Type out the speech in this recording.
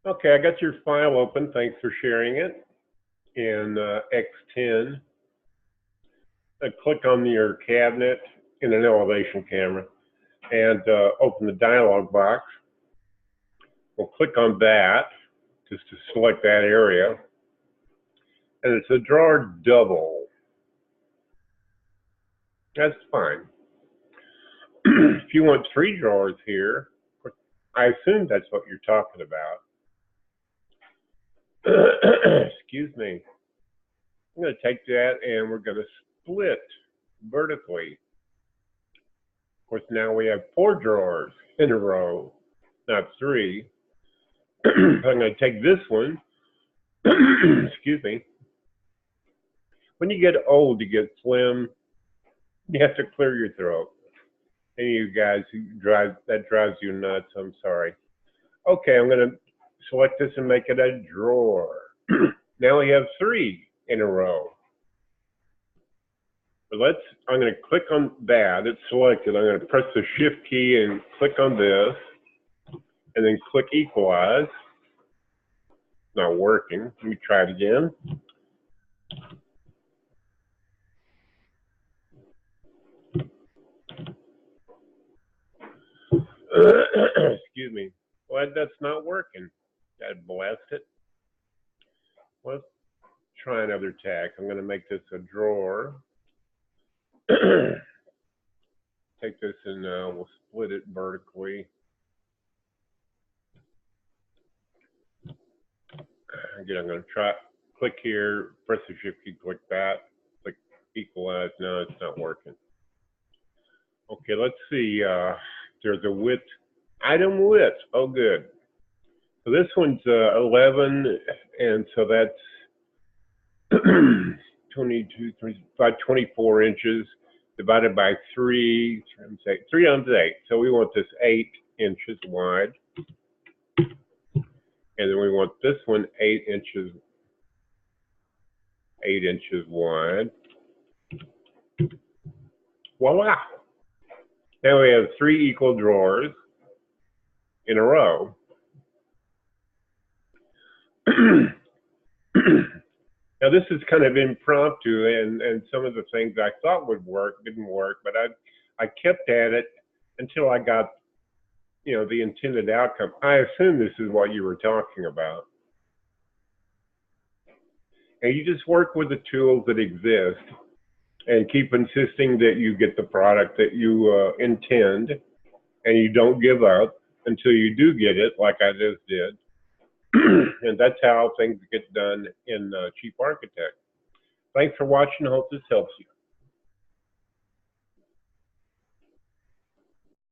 Okay, I got your file open. Thanks for sharing it in X10. Click on your cabinet in an elevation camera and open the dialog box. We'll click on that just to select that area. And it's a drawer double. That's fine. If you want 3 drawers here, I assume that's what you're talking about. Excuse me. I'm going to take that and we're going to split vertically. Of course, now we have 4 drawers in a row, not 3. I'm going to take this one. Excuse me. When you get old, you get slim, you have to clear your throat. Any of you guys who that drives you nuts, I'm sorry. Okay, I'm going to select this and make it a drawer. Now we have 3 in a row. But I'm going to click on that. It's selected. I'm going to press the Shift key and click on this, and then click Equalize. Not working. Let me try it again. Excuse me. Well, that's not working. God bless it. Let's try another tack. I'm going to make this a drawer. Take this and we'll split it vertically. Again, I'm going to try, click here, press the Shift key, click that, click Equalize. No, it's not working. Okay, let's see. There's a width, item width. Oh, good. So this one's 11, and so that's 22, about 24 inches divided by 3 times 8. So we want this 8 inches wide. And then we want this one 8 inches wide. Voila. Now we have 3 equal drawers in a row. Now this is kind of impromptu, and some of the things I thought would work didn't work, but I kept at it until I got, the intended outcome. I assume this is what you were talking about. And you just work with the tools that exist and keep insisting that you get the product that you intend, and you don't give up until you do get it, like I just did. And that's how things get done in Chief Architect. Thanks for watching. I hope this helps you.